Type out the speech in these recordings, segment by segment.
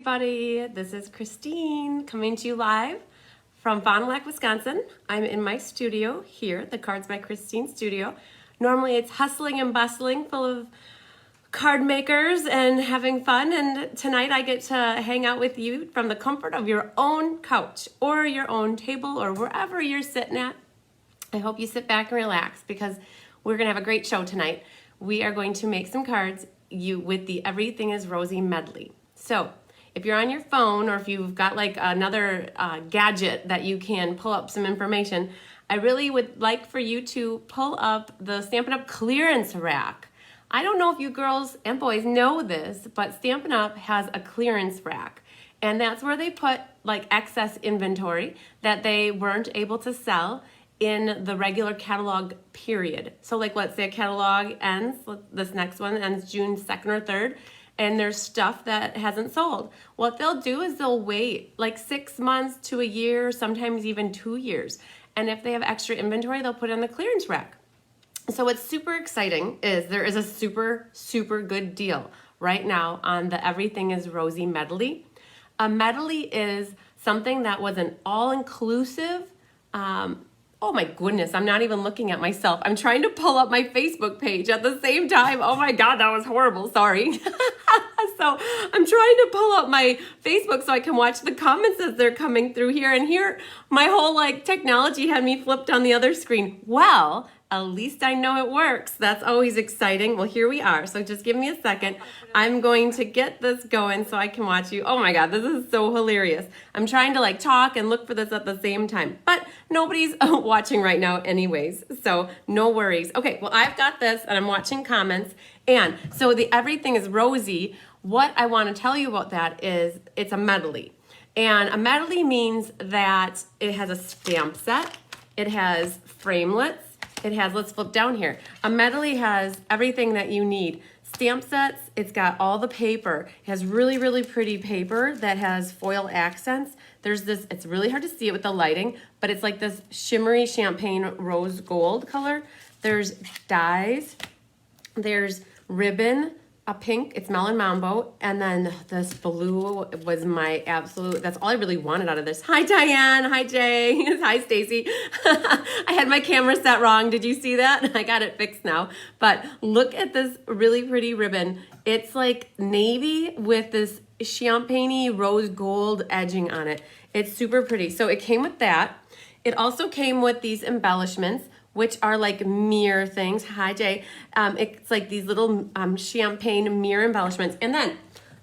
everybody. This is Christine coming to you live from Fond du Lac, Wisconsin. I'm in my studio here, the Cards by Christine studio. Normally it's hustling and bustling, full of card makers and having fun, and tonight I get to hang out with you from the comfort of your own couch or your own table or wherever you're sitting at. I hope you sit back and relax because we're gonna have a great show tonight. We are going to make some cards with the Everything is Rosy medley. So if you're on your phone or if you've got like another gadget that you can pull up some information, I really would like for you to pull up the Stampin' Up! Clearance rack. I don't know if you girls and boys know this, but Stampin' Up! Has a clearance rack. And that's where they put like excess inventory that they weren't able to sell in the regular catalog period. So like let's say a catalog ends, this next one ends June 2nd or 3rd, and there's stuff that hasn't sold. What they'll do is they'll wait like 6 months to a year, sometimes even 2 years. And if they have extra inventory, they'll put it in the clearance rack. So what's super exciting is there is a super good deal right now on the Everything is Rosy medley. A medley is something that was an all-inclusive, oh my goodness, I'm not even looking at myself. I'm trying to pull up my Facebook page at the same time. Oh my God, that was horrible, sorry. So I'm trying to pull up my Facebook so I can watch the comments as they're coming through here. And here, my whole like technology had me flipped on the other screen. Well, at least I know it works. That's always exciting. Well, here we are. So just give me a second. I'm going to get this going so I can watch you. Oh my God, this is so hilarious. I'm trying to like talk and look for this at the same time, but nobody's watching right now anyways. So no worries. Okay, well, I've got this and I'm watching comments. And so the Everything is Rosy, what I want to tell you about that is it's a medley. And a medley means that it has a stamp set, it has framelits, it has, let's flip down here. A medley has everything that you need. Stamp sets, it's got all the paper. It has really pretty paper that has foil accents. There's this, it's really hard to see it with the lighting, but it's like this shimmery champagne rose gold color. There's dies, there's ribbon, a pink, it's Melon Mambo, and then this blue was my absolute, that's all I really wanted out of this. Hi Diane, hi Jay, hi Stacy. I had my camera set wrong, did you see that? I got it fixed now. But look at this really pretty ribbon. It's like navy with this champagne-y rose gold edging on it. It's super pretty. So it came with that. It also came with these embellishments, which are like mirror things. Hi, Jay. It's like these little champagne mirror embellishments. And then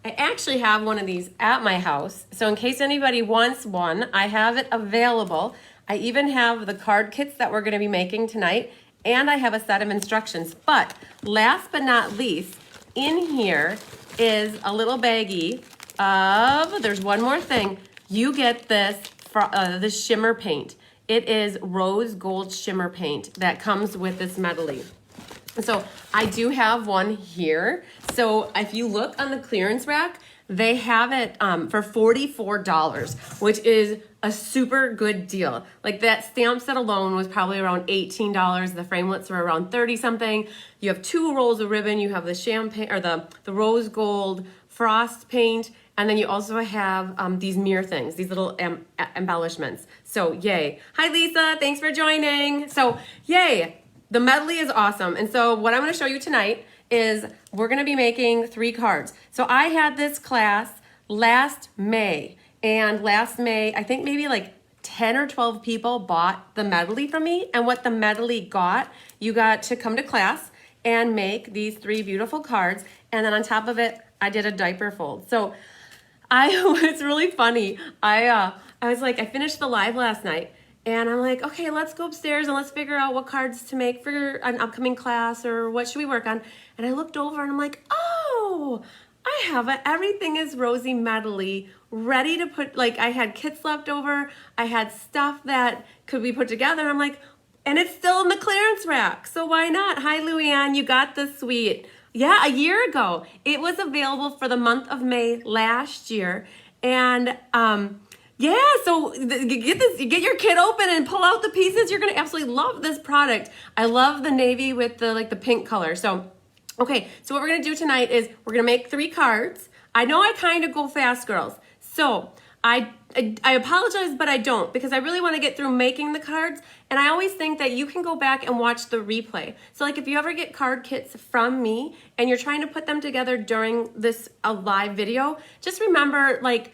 I actually have one of these at my house. So in case anybody wants one, I have it available. I even have the card kits that we're gonna be making tonight, and I have a set of instructions. But last but not least, in here is a little baggie of, there's one more thing. You get this, the shimmer paint. It is rose gold shimmer paint that comes with this medley. So I do have one here. So if you look on the clearance rack, they have it for $44, which is a super good deal. Like that stamp set alone was probably around $18. The framelits are around 30 something. You have 2 rolls of ribbon. You have the champagne or the rose gold frost paint. And then you also have these mirror things, these little embellishments. So yay. Hi Lisa, thanks for joining. So yay, the medley is awesome. And so what I'm gonna show you tonight is we're gonna be making 3 cards. So I had this class last May. And last May, I think maybe like 10 or 12 people bought the medley from me. And what the medley got, you got to come to class and make these 3 beautiful cards. And then on top of it, I did a diaper fold. So it's really funny. I was like, I finished the live last night and I'm like, okay, let's go upstairs and let's figure out what cards to make for an upcoming class or what should we work on. And I looked over and I'm like, oh, I have an Everything is Rosy medley ready to put, like I had kits left over. I had stuff that could be put together. I'm like, and it's still in the clearance rack. So why not? Hi, Louie-Ann, you got this sweet. Yeah, a year ago. It was available for the month of May last year. And yeah, so get your kit open and pull out the pieces. You're gonna absolutely love this product. I love the navy with the pink color. So, okay, so what we're gonna do tonight is we're gonna make 3 cards. I know I kind of go fast, girls. So I apologize, but I don't, because I really want to get through making the cards. And I always think that you can go back and watch the replay. So like if you ever get card kits from me and you're trying to put them together during this live video, just remember, like,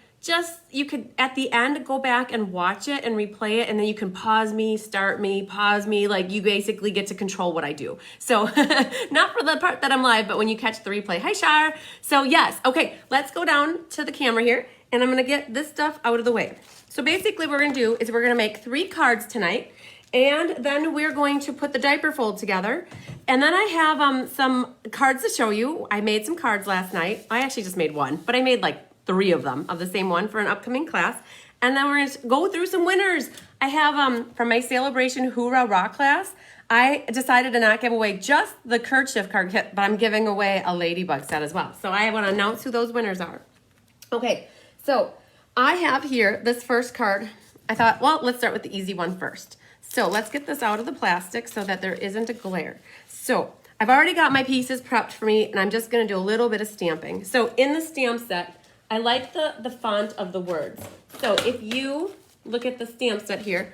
you could at the end go back and watch it and replay it, and then you can pause me, start me, pause me. Like, you basically get to control what I do. So not for the part that I'm live, but when you catch the replay. Hi, Shar. So yes, okay, let's go down to the camera here, and I'm gonna get this stuff out of the way. So basically what we're gonna do is we're gonna make 3 cards tonight, and then we're going to put the diaper fold together. And then I have some cards to show you. I made some cards last night. I actually just made 1, but I made like 3 of them of the same one for an upcoming class. And then we're gonna go through some winners. I have from my Celebration Hoorah Raw class, I decided to not give away just the kerchief card kit, but I'm giving away a ladybug set as well. So I want to announce who those winners are. Okay, so I have here this first card. I thought, well, let's start with the easy one first. So let's get this out of the plastic so that there isn't a glare. So I've already got my pieces prepped for me, and I'm just gonna do a little bit of stamping. So in the stamp set, I like the font of the words. So if you look at the stamp set here,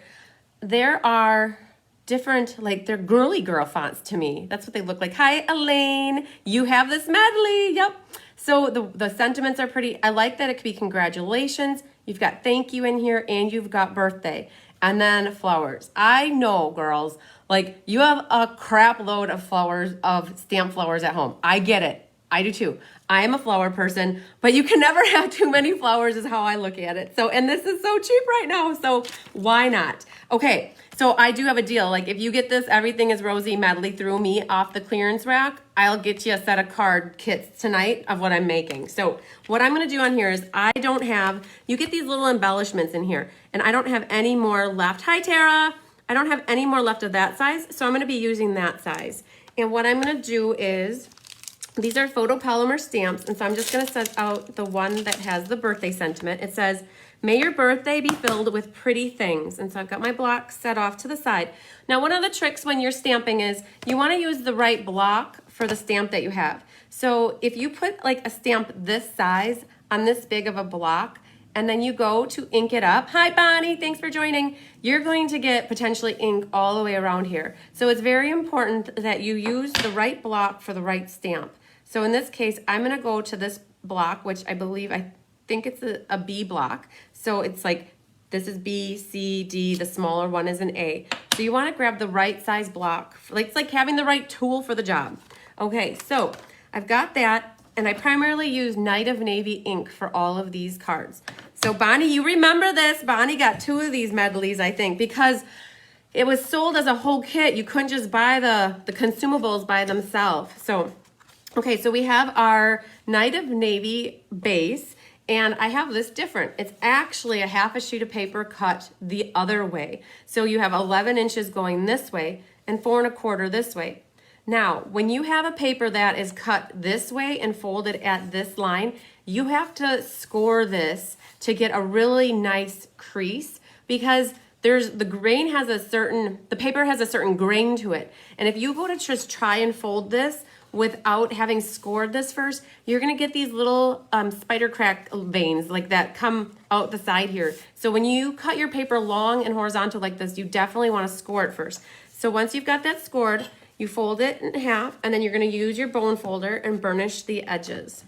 there are different, like, they're girly girl fonts to me. That's what they look like. Hi, Elaine. You have this medley. Yep. So the sentiments are pretty. I like that it could be congratulations. You've got thank you in here, and you've got birthday. And then flowers. I know, girls, like, you have a crap load of flowers, of stamp flowers at home. I get it. I do too. I am a flower person, but you can never have too many flowers is how I look at it. So, and this is so cheap right now, so why not? Okay, so I do have a deal. Like, if you get this Everything is Rosy medley through me off the clearance rack, I'll get you a set of card kits tonight of what I'm making. So what I'm gonna do on here is you get these little embellishments in here, and I don't have any more left. Hi, Tara. I don't have any more left of that size, so I'm gonna be using that size. And what I'm gonna do is, these are photopolymer stamps, and so I'm just gonna set out the one that has the birthday sentiment. It says, may your birthday be filled with pretty things. And so I've got my block set off to the side. Now, one of the tricks when you're stamping is you wanna use the right block for the stamp that you have. So if you put like a stamp this size on this big of a block, and then you go to ink it up. Hi, Bonnie, thanks for joining. You're going to get potentially ink all the way around here. So it's very important that you use the right block for the right stamp. So in this case, I'm gonna go to this block, which I think it's a B block. So it's like, this is B, C, D, the smaller one is an A. So you wanna grab the right size block. It's like having the right tool for the job. Okay, so I've got that, and I primarily use Night of Navy ink for all of these cards. So Bonnie, you remember this. Bonnie got 2 of these medleys, I think, because it was sold as a whole kit. You couldn't just buy the consumables by themselves. So, okay, so we have our Night of Navy base, and I have this different. It's actually a half a sheet of paper cut the other way. So you have 11 inches going this way and 4 1/4 this way. Now, when you have a paper that is cut this way and folded at this line, you have to score this to get a really nice crease, because the paper has a certain grain to it. And if you go to just try and fold this without having scored this first, you're gonna get these little spider crack veins like that come out the side here. So when you cut your paper long and horizontal like this, you definitely wanna score it first. So once you've got that scored, you fold it in half, and then you're gonna use your bone folder and burnish the edges.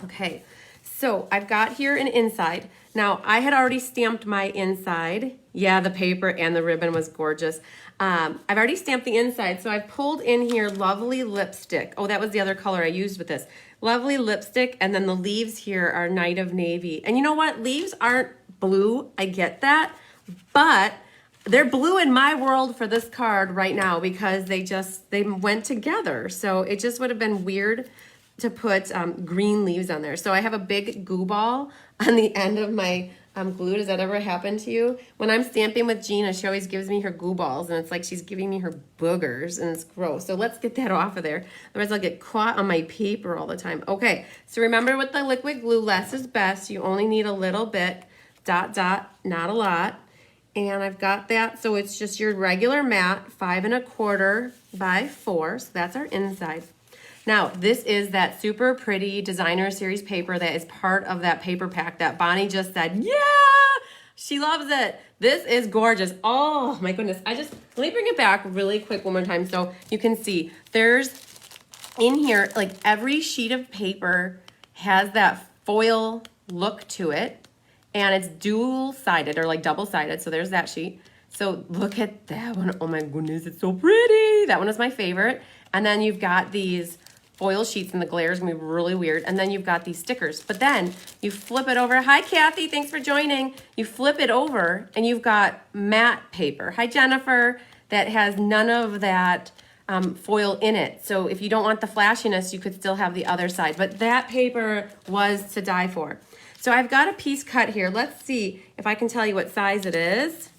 Okay, so I've got here an inside. Now, I had already stamped my inside. Yeah, the paper and the ribbon was gorgeous. I've already stamped the inside, so I've pulled in here Lovely Lipstick. Oh, that was the other color I used with this. Lovely Lipstick, and then the leaves here are Night of Navy. And you know what? Leaves aren't blue, I get that, but they're blue in my world for this card right now because they went together. So it just would have been weird to put green leaves on there. So I have a big goo ball on the end of my glue. Does that ever happen to you? When I'm stamping with Gina, she always gives me her goo balls, and it's like she's giving me her boogers, and it's gross. So let's get that off of there. Otherwise I'll get caught on my paper all the time. Okay, so remember with the liquid glue, less is best. You only need a little bit, dot, dot, not a lot. And I've got that, so it's just your regular mat, 5 1/4 by 4, so that's our inside. Now, this is that super pretty designer series paper that is part of that paper pack that Bonnie just said, yeah, she loves it. This is gorgeous. Oh my goodness. Let me bring it back really quick one more time so you can see. There's in here, like every sheet of paper has that foil look to it, and it's dual-sided or like double-sided. So there's that sheet. So look at that one. Oh my goodness, it's so pretty. That one is my favorite. And then you've got these foil sheets, and the glare is gonna be really weird. And then you've got these stickers. But then you flip it over. Hi, Kathy, thanks for joining. You flip it over, and you've got matte paper. Hi, Jennifer, that has none of that foil in it. So if you don't want the flashiness, you could still have the other side. But that paper was to die for. So I've got a piece cut here. Let's see if I can tell you what size it is.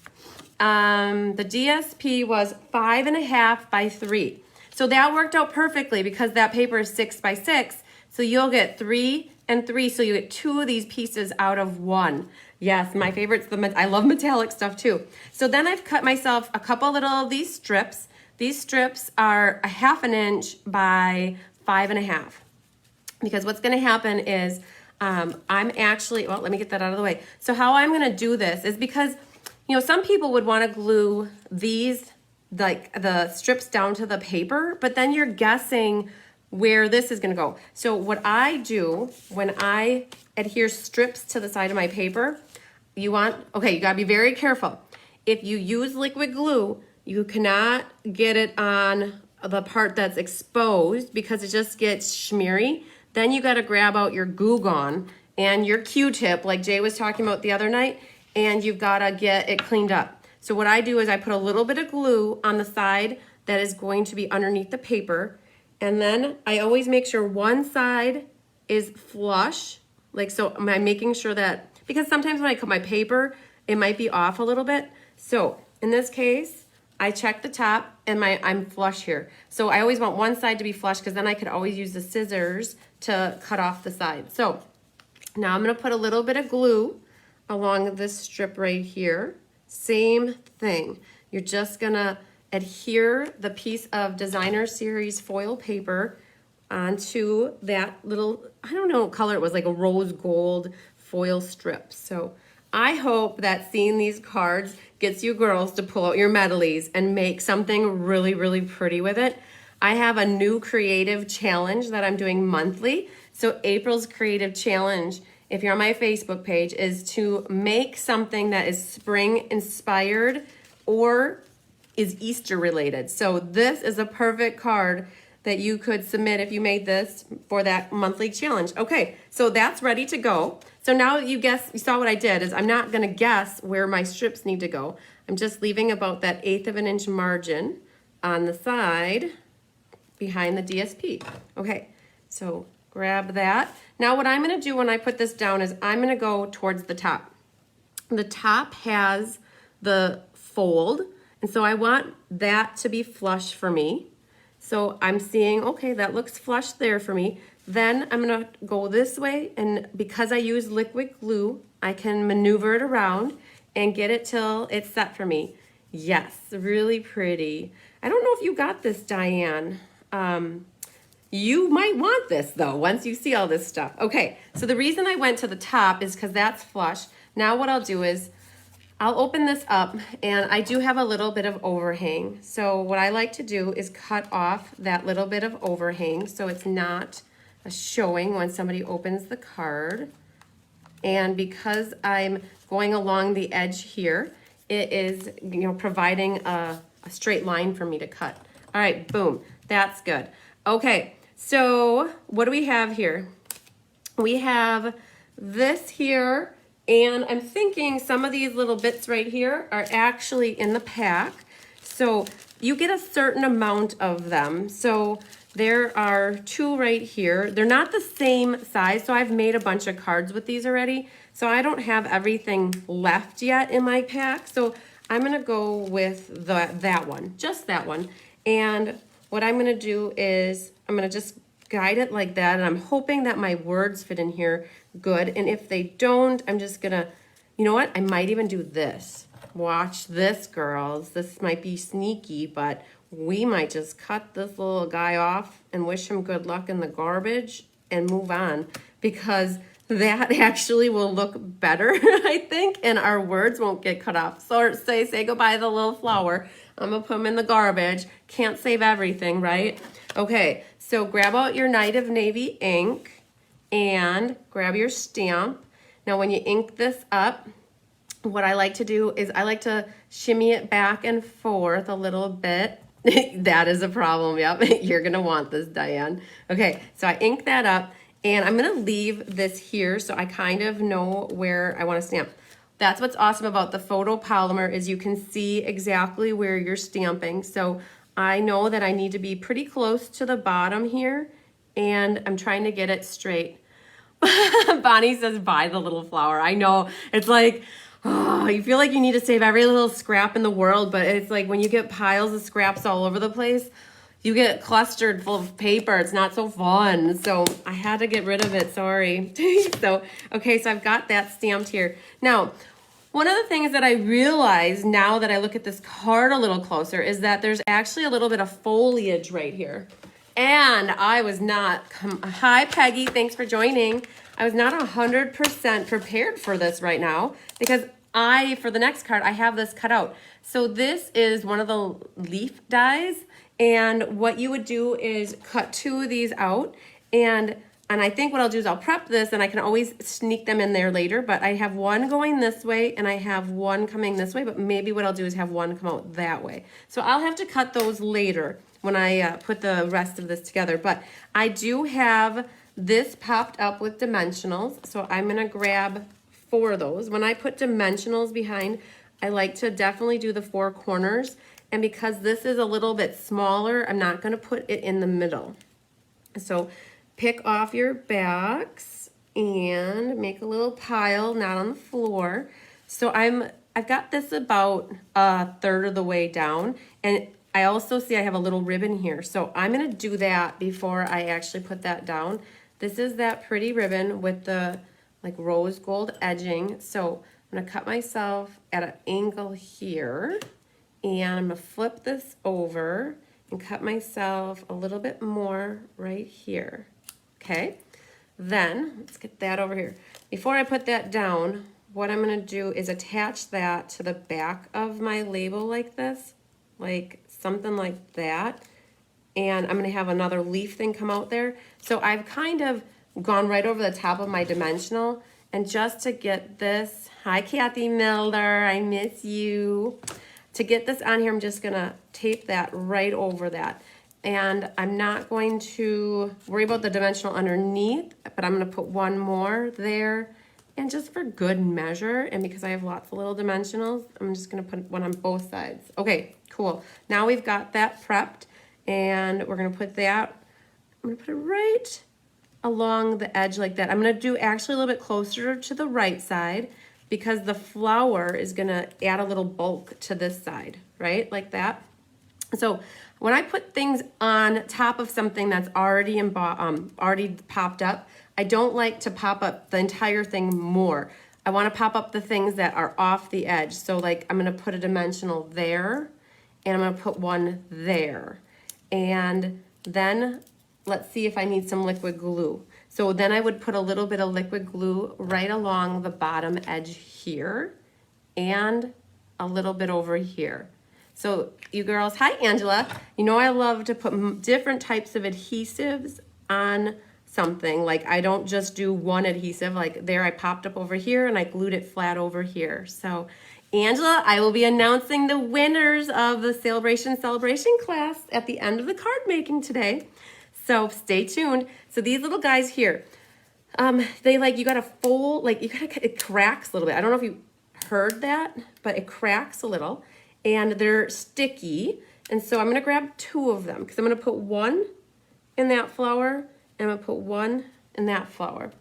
The DSP was 5.5 by 3. So that worked out perfectly because that paper is 6 by 6. So you'll get 3 and 3. So you get 2 of these pieces out of 1. Yes, my favorite's I love metallic stuff too. So then I've cut myself a couple little of these strips. These strips are 1/2 inch by 5.5. Because what's gonna happen is I'm actually, well, let me get that out of the way. So how I'm gonna do this is because, you know, some people would wanna glue these, like the strips down to the paper, but then you're guessing where this is gonna go. So what I do when I adhere strips to the side of my paper, you gotta be very careful. If you use liquid glue, you cannot get it on the part that's exposed because it just gets smeary. Then you gotta grab out your Goo Gone and your Q-tip, like Jay was talking about the other night, and you've gotta get it cleaned up. So what I do is I put a little bit of glue on the side that is going to be underneath the paper, and then I always make sure one side is flush, like so I'm making sure that, because sometimes when I cut my paper, it might be off a little bit. So in this case, I check the top and I'm flush here. So I always want one side to be flush because then I could always use the scissors to cut off the side. So now I'm gonna put a little bit of glue along this strip right here. Same thing. You're just gonna adhere the piece of designer series foil paper onto that little, I don't know what color it was, like a rose gold foil strip. So I hope that seeing these cards gets you girls to pull out your medleys and make something really, really pretty with it. I have a new creative challenge that I'm doing monthly. So April's creative challenge, if you're on my Facebook page, is to make something that is spring inspired or is Easter related. So this is a perfect card that you could submit if you made this for that monthly challenge. Okay, so that's ready to go. So now you saw what I did is I'm not gonna guess where my strips need to go. I'm just leaving about that 1/8 of an inch margin on the side behind the DSP. Okay, so grab that. Now what I'm gonna do when I put this down is I'm gonna go towards the top. The top has the fold, and so I want that to be flush for me. So I'm seeing, okay, that looks flush there for me. Then I'm gonna go this way, and because I use liquid glue, I can maneuver it around and get it till it's set for me. Yes, really pretty. I don't know if you got this, Diane. You might want this though, once you see all this stuff. Okay, so the reason I went to the top is because that's flush. Now what I'll do is, I'll open this up, and I do have a little bit of overhang. So what I like to do is cut off that little bit of overhang so it's not showing when somebody opens the card. And because I'm going along the edge here, it is, you know, providing a straight line for me to cut. All right, boom, that's good. Okay, so what do we have here? We have this here, and I'm thinking some of these little bits right here are actually in the pack. So you get a certain amount of them. So there are 2 right here. They're not the same size, so I've made a bunch of cards with these already. So I don't have everything left yet in my pack. So I'm gonna go with that one, just that one. And what I'm gonna do is I'm gonna just guide it like that, and I'm hoping that my words fit in here good. And if they don't, I'm just gonna, you know what? I might even do this. Watch this, girls. This might be sneaky, but we might just cut this little guy off and wish him good luck in the garbage and move on, because that actually will look better, I think, and our words won't get cut off. So say goodbye to the little flower. I'm gonna put him in the garbage. Can't save everything, right? Okay, so grab out your Night of Navy ink and grab your stamp. Now when you ink this up, what I like to do is I like to shimmy it back and forth a little bit. That is a problem, yep. You're gonna want this, Diane. Okay, so I ink that up, and I'm gonna leave this here so I kind of know where I wanna stamp. That's what's awesome about the photopolymer, is you can see exactly where you're stamping. So I know that I need to be pretty close to the bottom here, and I'm trying to get it straight. Bonnie says, buy the little flower. I know, it's like, oh, you feel like you need to save every little scrap in the world, but it's like when you get piles of scraps all over the place, you get clustered full of paper. It's not so fun. So I had to get rid of it, sorry. So, okay, so I've got that stamped here. Now, one of the things that I realize now that I look at this card a little closer is that there's actually a little bit of foliage right here. And I was not, hi Peggy, thanks for joining. I was not 100% prepared for this right now, because for the next card, I have this cut out. So this is one of the leaf dies, and what you would do is cut 2 of these out, and I think what I'll do is I'll prep this, and I can always sneak them in there later, but I have one going this way, and I have one coming this way, but maybe what I'll do is have one come out that way. So I'll have to cut those later when I put the rest of this together, but I do have this popped up with dimensionals, so I'm gonna grab 4 of those. When I put dimensionals behind, I like to definitely do the 4 corners, and because this is a little bit smaller, I'm not gonna put it in the middle. So pick off your backs and make a little pile, not on the floor. So I've got this about 1/3 of the way down, and I also see I have a little ribbon here. So I'm gonna do that before I actually put that down. This is that pretty ribbon with the like rose gold edging. So I'm gonna cut myself at an angle here, and I'm gonna flip this over and cut myself a little bit more right here. Okay, then let's get that over here. Before I put that down, what I'm gonna do is attach that to the back of my label like this, like something like that. And I'm gonna have another leaf thing come out there. So I've kind of gone right over the top of my dimensional, and just to get this, hi Kathy Milder, I miss you. To get this on here, I'm just gonna tape that right over that. And I'm not going to worry about the dimensional underneath, but I'm gonna put one more there. And just for good measure, and because I have lots of little dimensionals, I'm just gonna put one on both sides. Okay, cool. Now we've got that prepped, and we're gonna put that, I'm gonna put it right along the edge like that. I'm gonna do actually a little bit closer to the right side, because the flower is gonna add a little bulk to this side, right? Like that. So when I put things on top of something that's already already popped up, I don't like to pop up the entire thing more. I wanna pop up the things that are off the edge. So like I'm gonna put a dimensional there, and I'm gonna put one there. And then let's see if I need some liquid glue. So then I would put a little bit of liquid glue right along the bottom edge here, and a little bit over here. So you girls, hi Angela. You know I love to put different types of adhesives on something. Like I don't just do one adhesive, like there I popped up over here and I glued it flat over here. So Angela, I will be announcing the winners of the celebration class at the end of the card making today. So stay tuned. So these little guys here, they like, you gotta fold, like it cracks a little bit. I don't know if you heard that, but it cracks a little, and they're sticky. And so I'm gonna grab 2 of them, because I'm gonna put one in that flower, and I'm gonna put one in that flower.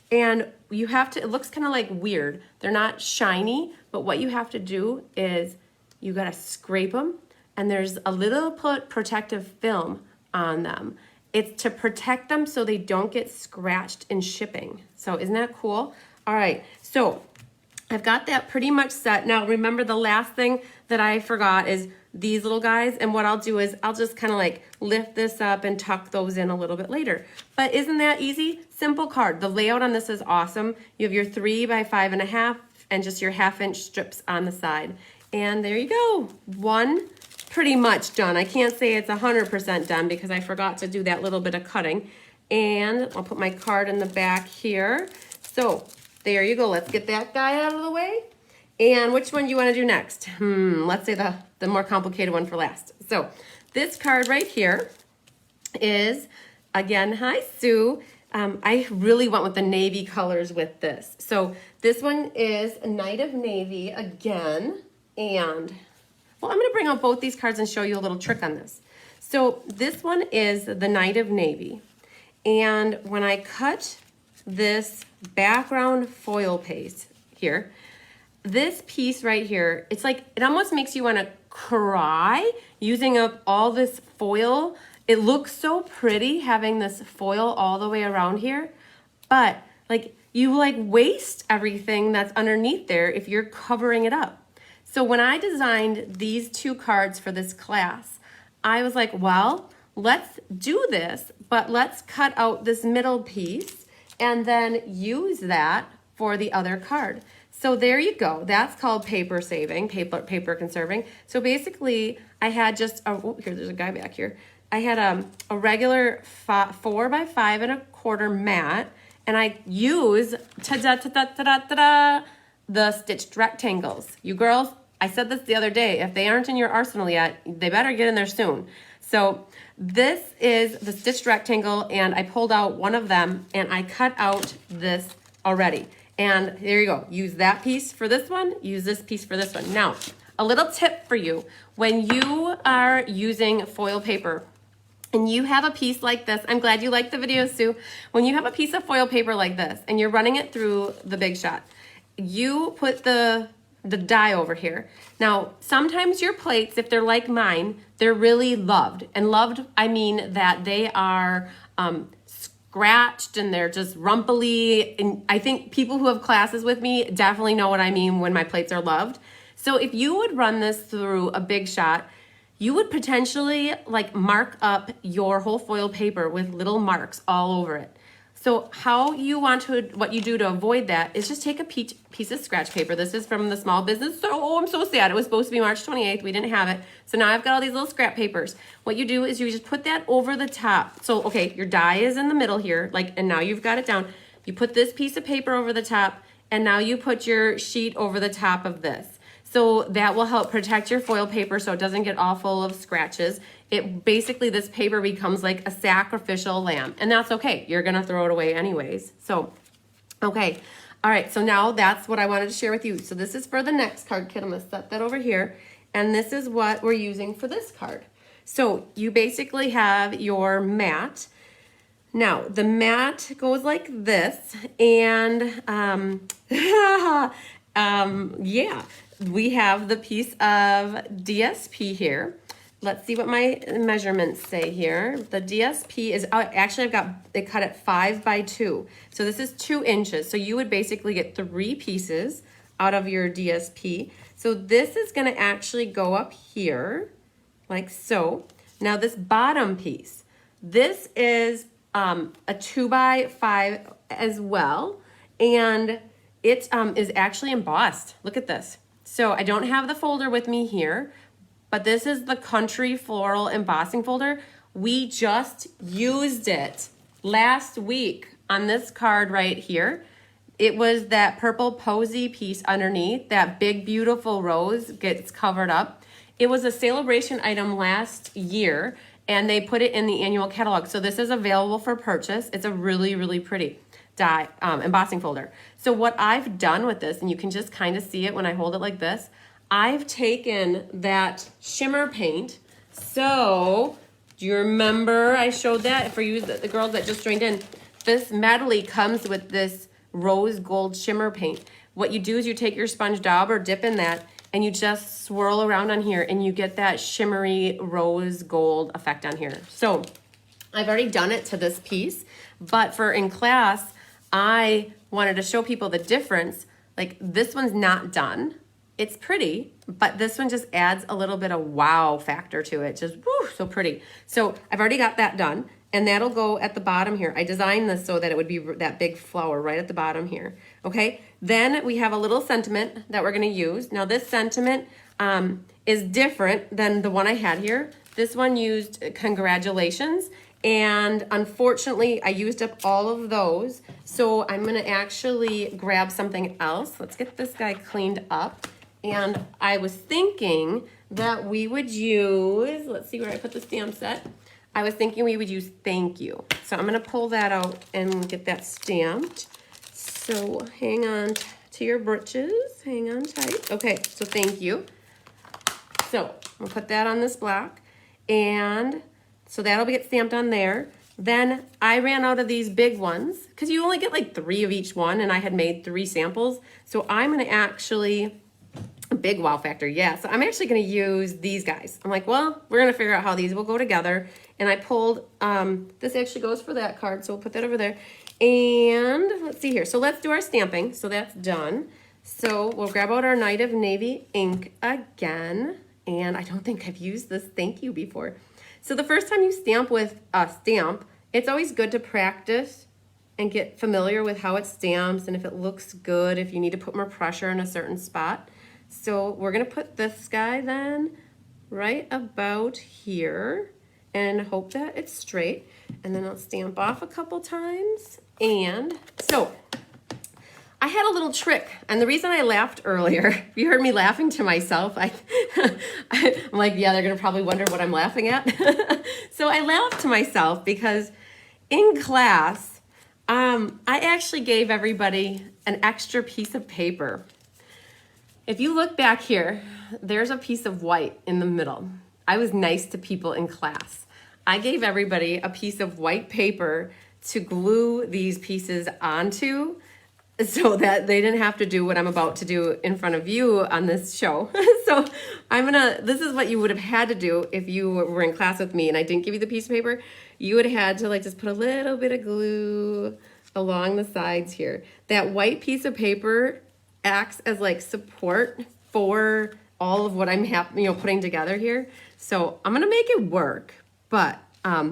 And you have to, it looks kind of like weird. They're not shiny, but what you have to do is you gotta scrape them, and there's a little protective film on them. It's to protect them so they don't get scratched in shipping. So isn't that cool? All right, so I've got that pretty much set. Now remember, the last thing that I forgot is these little guys, and what I'll do is I'll just kind of like lift this up and tuck those in a little bit later. But isn't that easy? Simple card. The layout on this is awesome. You have your 3 by 5.5 and just your 1/2 inch strips on the side. And there you go. One pretty much done. I can't say it's 100% done because I forgot to do that little bit of cutting. And I'll put my card in the back here. So there you go. Let's get that guy out of the way. And which one do you want to do next? Let's say the more complicated one for last. So this card right here is, again, hi Sue. I really went with the navy colors with this. So this one is a Night of Navy again. And, well, I'm going to bring out both these cards and show you a little trick on this. So this one is the Night of Navy. And when I cut this background foil paste here, this piece right here, it's like, it almost makes you want to cry using up all this foil. It looks so pretty having this foil all the way around here, but like you like waste everything that's underneath there if you're covering it up. So when I designed these 2 cards for this class, I was like, well, let's do this, but let's cut out this middle piece and then use that for the other card. So there you go. That's called paper saving, paper conserving. So basically, I had just here. There's a guy back here. I had a regular 4 by 5.25 mat, and I use the stitched rectangles. You girls, I said this the other day. If they aren't in your arsenal yet, they better get in there soon. So this is the stitched rectangle, and I pulled out one of them, and I cut out this already. And there you go. Use that piece for this one. Use this piece for this one. Now, a little tip for you. When you are using foil paper and you have a piece like this, I'm glad you liked the video, Sue. When you have a piece of foil paper like this and you're running it through the Big Shot, you put the die over here. Now, sometimes your plates, if they're like mine, they're really loved. And loved, I mean that they are scratched and they're just rumply. And I think people who have classes with me definitely know what I mean when my plates are loved. So if you would run this through a Big Shot, you would potentially like mark up your whole foil paper with little marks all over it. So what you do to avoid that is just take a piece of scratch paper. This is from the small business. So, I'm so sad. It was supposed to be March 28th. We didn't have it. So now I've got all these little scrap papers. What you do is you just put that over the top. So, okay, your die is in the middle here, and now you've got it down. You put this piece of paper over the top, and now you put your sheet over the top of this. So that will help protect your foil paper so it doesn't get all full of scratches. Basically, this paper becomes like a sacrificial lamb, and that's okay. You're gonna throw it away anyways. So, okay. All right, so now that's what I wanted to share with you. So this is for the next card kit. I'm gonna set that over here, and this is what we're using for this card. So you basically have your mat. Now, the mat goes like this, and yeah. We have the piece of DSP here. Let's see what my measurements say here. The DSP is, actually I've got it cut at 5 by 2. So this is 2 inches. So you would basically get 3 pieces out of your DSP. So this is gonna actually go up here, like so. Now this bottom piece, this is a 2 by 5 as well. And it is actually embossed. Look at this. So I don't have the folder with me here, but this is the Country Floral Embossing folder. We just used it last week on this card right here. It was that purple posy piece underneath, that big beautiful rose gets covered up. It was a celebration item last year, and they put it in the annual catalog. So this is available for purchase. It's a really, really pretty embossing folder. So what I've done with this, and you can just kind of see it when I hold it like this, I've taken that shimmer paint. So do you remember I showed that for you, the girls that just joined in? This medley comes with this rose gold shimmer paint. What you do is you take your sponge daub or dip in that, and you just swirl around on here, and you get that shimmery rose gold effect on here. So I've already done it to this piece, but for in class, I wanted to show people the difference Like this one's not done. It's pretty, but this one just adds a little bit of wow factor to it. Just woo, so pretty. So I've already got that done, and that'll go at the bottom here. I designed this so that it would be that big flower right at the bottom here. Okay, then we have a little sentiment that we're gonna use. Now this sentiment is different than the one I had here. This one used congratulations, and unfortunately I used up all of those. So I'm gonna actually grab something else. Let's get this guy cleaned up. And I was thinking that we would use, let's see where I put the stamp set. I was thinking we would use thank you. So I'm gonna pull that out and get that stamped. So hang on to your britches, hang on tight. Okay, so thank you. So I'll put that on this block, and so that'll get stamped on there. Then I ran out of these big ones because you only get like 3 of each one, and I had made 3 samples. So I'm gonna actually, a big wow factor, yeah. So I'm actually gonna use these guys. I'm like, well, we're gonna figure out how these will go together. And I pulled, this actually goes for that card, so we'll put that over there. And let's see here. So let's do our stamping. So that's done. So we'll grab out our Night of Navy ink again. And I don't think I've used this thank you before. So the first time you stamp with a stamp, it's always good to practice and get familiar with how it stamps and if it looks good, if you need to put more pressure in a certain spot. So we're gonna put this guy then right about here and hope that it's straight. And then I'll stamp off a couple times. And so I had a little trick, and the reason I laughed earlier, you heard me laughing to myself. I'm like, yeah, they're gonna probably wonder what I'm laughing at. So I laughed to myself because in class, I actually gave everybody an extra piece of paper. If you look back here, there's a piece of white in the middle. I was nice to people in class. I gave everybody a piece of white paper to glue these pieces onto so that they didn't have to do what I'm about to do in front of you on this show. So this is what you would have had to do if you were in class with me and I didn't give you the piece of paper. You would have had to like just put a little bit of glue along the sides here. That white piece of paper acts as like support for all of what I'm putting together here. So I'm gonna make it work, but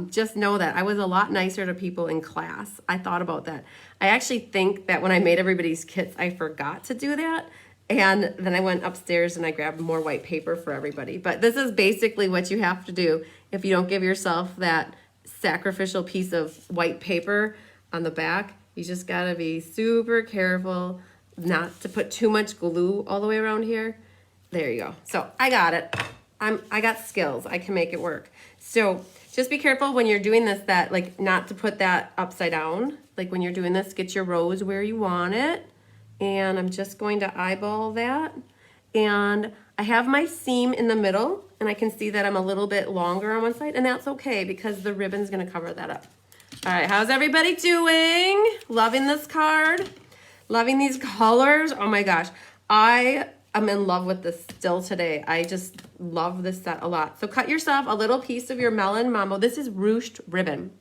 just know that I was a lot nicer to people in class. I thought about that. I actually think that when I made everybody's kits, I forgot to do that. And then I went upstairs and I grabbed more white paper for everybody. But this is basically what you have to do if you don't give yourself that sacrificial piece of white paper on the back. You just gotta be super careful not to put too much glue all the way around here. There you go. So I got it. I got skills. I can make it work. So just be careful when you're doing this that like not to put that upside down. Like when you're doing this, get your rose where you want it. And I'm just going to eyeball that. And I have my seam in the middle and I can see that I'm a little bit longer on one side, and that's okay because the ribbon's gonna cover that up. All right, how's everybody doing? Loving this card? Loving these colors? Oh my gosh. I am in love with this still today. I just love this set a lot. So cut yourself a little piece of your Melon Mambo. This is ruched ribbon.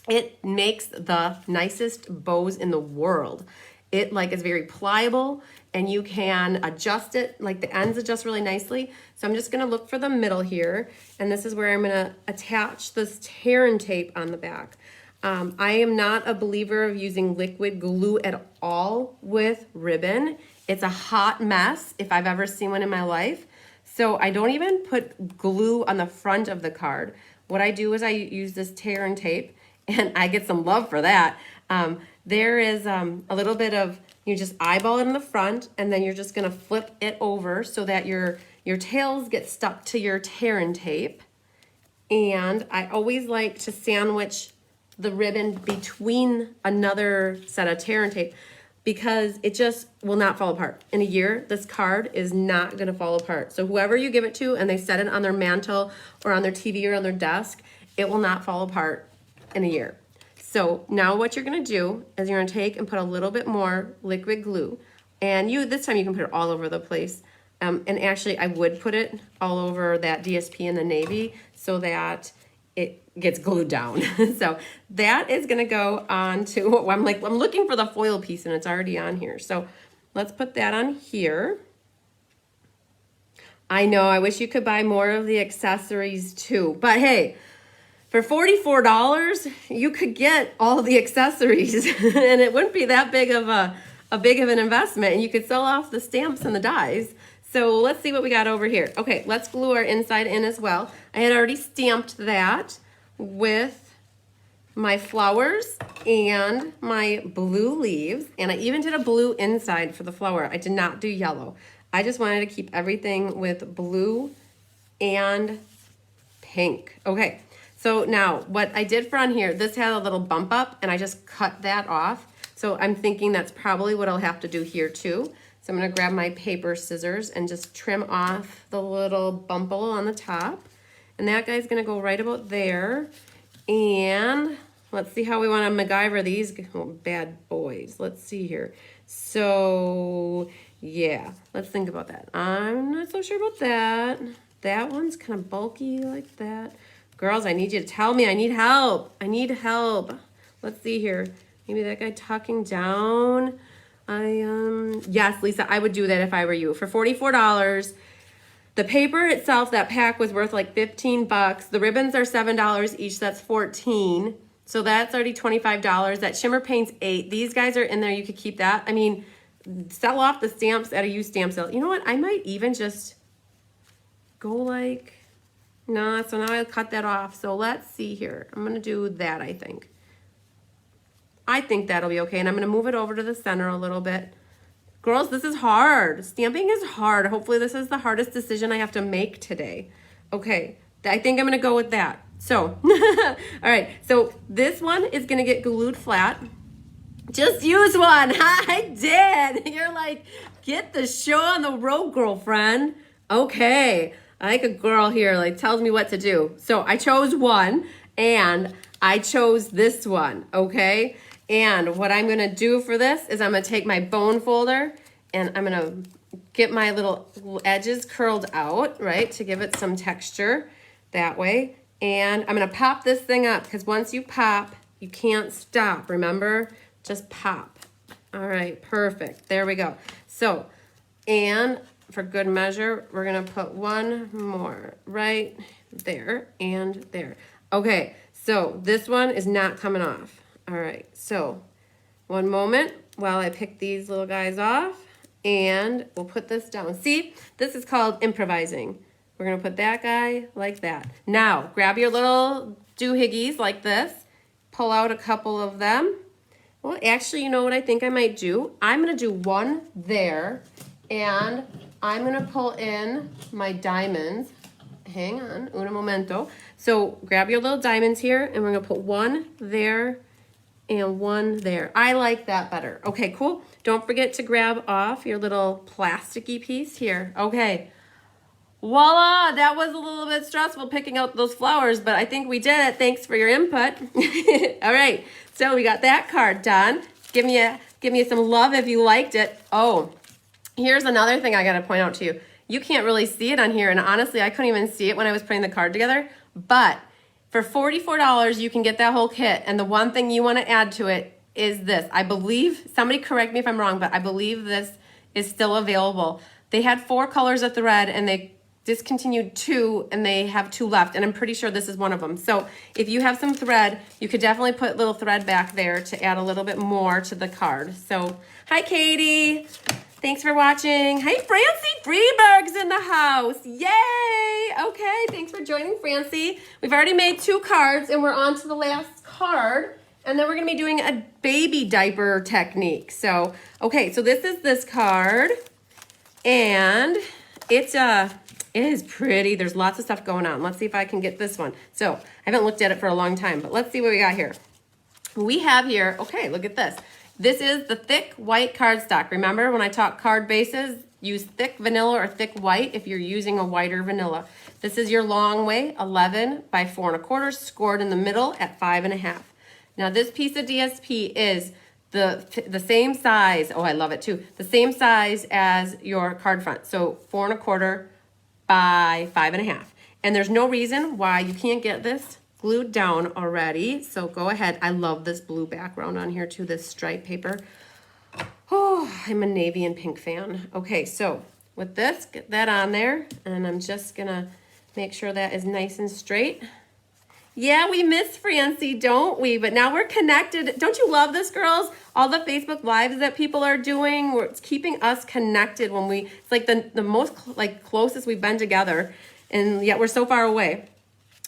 It makes the nicest bows in the world. It like is very pliable and you can adjust it, like the ends adjust really nicely. So I'm just gonna look for the middle here, and this is where I'm gonna attach this tear and tape on the back. I am not a believer of using liquid glue at all with ribbon. It's a hot mess if I've ever seen one in my life. So I don't even put glue on the front of the card. What I do is I use this tear and tape, and I get some love for that. There is a little bit of, you just eyeball it in the front, and then you're just gonna flip it over so that your tails get stuck to your tear and tape. And I always like to sandwich the ribbon between another set of tear and tape because it just will not fall apart. In a year, this card is not gonna fall apart. So whoever you give it to and they set it on their mantle or on their TV or on their desk, it will not fall apart in a year. So now what you're gonna do is you're gonna take and put a little bit more liquid glue, and this time you can put it all over the place. And actually I would put it all over that DSP in the navy so that it gets glued down. So that is gonna go on to, I'm looking for the foil piece and it's already on here. So let's put that on here. I know, I wish you could buy more of the accessories too, but hey, for $44, you could get all the accessories and it wouldn't be that big of an investment, and you could sell off the stamps and the dies. So let's see what we got over here. Okay, let's glue our inside in as well. I had already stamped that with my flowers and my blue leaves, and I even did a blue inside for the flower. I did not do yellow. I just wanted to keep everything with blue and pink. Okay, so now what I did for on here, this had a little bump up and I just cut that off. So I'm thinking that's probably what I'll have to do here too. So I'm gonna grab my paper scissors and just trim off the little bumple on the top. And that guy's gonna go right about there. And let's see how we wanna MacGyver these bad boys. Let's see here. So yeah, let's think about that. I'm not so sure about that. That one's kind of bulky like that. Girls, I need you to tell me. I need help. I need help. Let's see here. Maybe that guy tucking down. Yes, Lisa, I would do that if I were you. For $44, the paper itself, that pack was worth like 15 bucks. The ribbons are $7 each, that's 14. So that's already $25. That shimmer paint's $8. These guys are in there, you could keep that. I mean, sell off the stamps at a used stamp sale. You know what? I might even just go like, nah, so now I'll cut that off. So let's see here. I'm gonna do that, I think. I think that'll be okay. And I'm gonna move it over to the center a little bit. Girls, this is hard. Stamping is hard. Hopefully this is the hardest decision I have to make today. Okay, I think I'm gonna go with that. So, all right, so this one is gonna get glued flat. Just use one. I did. You're like, get the show on the road, girlfriend. Okay. I like a girl here, like tells me what to do. So I chose one and I chose this one, okay? And what I'm gonna do for this is I'm gonna take my bone folder and I'm gonna get my little edges curled out, right? To give it some texture that way. And I'm gonna pop this thing up because once you pop, you can't stop, remember? Just pop. All right, perfect. There we go. So, and for good measure, we're gonna put one more right there and there. Okay, so this one is not coming off. All right, so one moment while I pick these little guys off and we'll put this down. See, this is called improvising. We're gonna put that guy like that. Now, grab your little doohickeys like this, pull out a couple of them. Well, actually, you know what I think I might do? I'm gonna do one there, and I'm gonna pull in my diamonds. Hang on, un momento. So grab your little diamonds here, and we're gonna put one there and one there. I like that better. Okay, cool. Don't forget to grab off your little plasticky piece here. Okay. Voila, that was a little bit stressful picking out those flowers, but I think we did it. Thanks for your input. All right, so we got that card done. Give me some love if you liked it. Oh, here's another thing I gotta point out to you. You can't really see it on here, and honestly, I couldn't even see it when I was putting the card together, but for $44, you can get that whole kit, and the one thing you wanna add to it is this. I believe, somebody correct me if I'm wrong, but I believe this is still available. They had 4 colors of thread, and they discontinued 2 and they have 2 left, and I'm pretty sure this is one of them. So if you have some thread, you could definitely put little thread back there to add a little bit more to the card. So hi Katie, thanks for watching. Hey Francie Freeberg's in the house, yay. Okay, thanks for joining Francie. We've already made 2 cards and we're on to the last card, and then we're gonna be doing a baby diaper technique. So okay, so this is this card, and it is pretty. There's lots of stuff going on. Let's see if I can get this one. So I haven't looked at it for a long time, but let's see what we got here. We have here, okay, look at this. This is the thick white cardstock. Remember when I taught card bases, use thick vanilla or thick white if you're using a whiter vanilla. This is your long way, 11 by 4 1/4, scored in the middle at 5 1/2. Now this piece of DSP is the same size, oh I love it too, the same size as your card front. So 4 1/4 by 5 1/2. And there's no reason why you can't get this glued down already. So go ahead. I love this blue background on here too, this stripe paper. Oh, I'm a navy and pink fan. Okay, so with this, get that on there, and I'm just gonna make sure that is nice and straight. Yeah, we miss Francie, don't we? But now we're connected. Don't you love this, girls? All the Facebook Lives that people are doing, it's keeping us connected when it's like the most like closest we've been together, and yet we're so far away.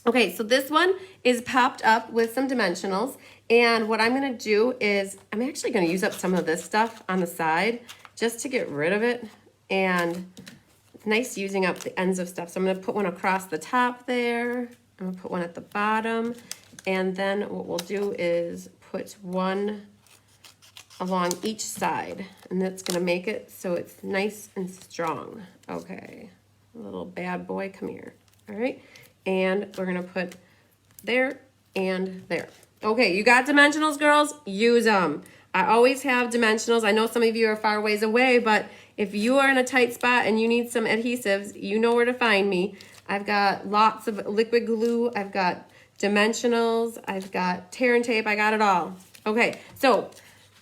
Okay, so this one is popped up with some dimensionals, and what I'm gonna do is I'm actually gonna use up some of this stuff on the side just to get rid of it, and it's nice using up the ends of stuff. So I'm gonna put one across the top there. I'm gonna put one at the bottom, and then what we'll do is put one along each side, and that's gonna make it so it's nice and strong. Okay, little bad boy, come here. All right, and we're gonna put there and there. Okay, you got dimensionals, girls? Use them. I always have dimensionals. I know some of you are far ways away, but if you are in a tight spot and you need some adhesives, you know where to find me. I've got lots of liquid glue. I've got dimensionals. I've got tear and tape. I got it all. Okay, so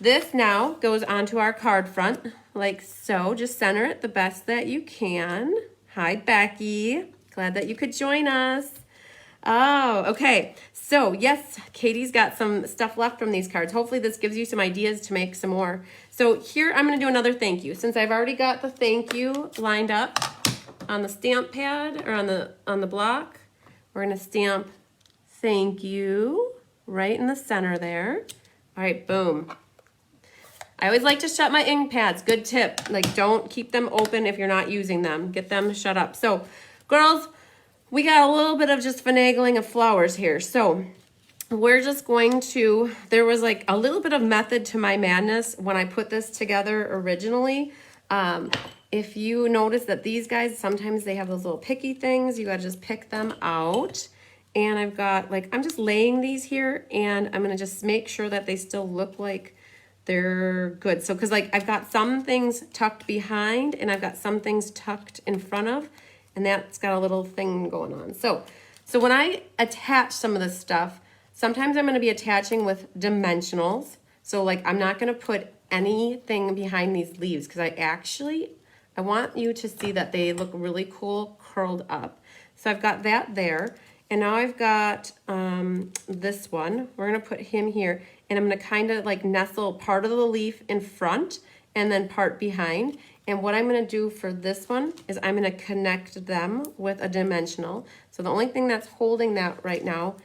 this now goes onto our card front like so. Just center it the best that you can. Hi, Becky. Glad that you could join us. Oh, okay. So yes, Katie's got some stuff left from these cards. Hopefully this gives you some ideas to make some more. So here I'm going to do another thank you. Since I've already got the thank you lined up on the stamp pad or on the block, we're going to stamp thank you right in the center there. All right, boom. I always like to shut my ink pads. Good tip. Like, don't keep them open if you're not using them. Get them shut up. So, girls, we got a little bit of just finagling of flowers here. So we're just going to, there was like a little bit of method to my madness when I put this together originally. If you notice that these guys, sometimes they have those little picky things, you gotta just pick them out. And I've got like, I'm just laying these here, and I'm gonna just make sure that they still look like they're good. So, cause like I've got some things tucked behind and I've got some things tucked in front of, and that's got a little thing going on. So when I attach some of this stuff, sometimes I'm gonna be attaching with dimensionals. So like, I'm not gonna put anything behind these leaves because I want you to see that they look really cool curled up. So I've got that there. And now I've got this one. We're gonna put him here, and I'm gonna kind of like nestle part of the leaf in front and then part behind. And what I'm gonna do for this one is I'm gonna connect them with a dimensional. So the only thing that's holding that right now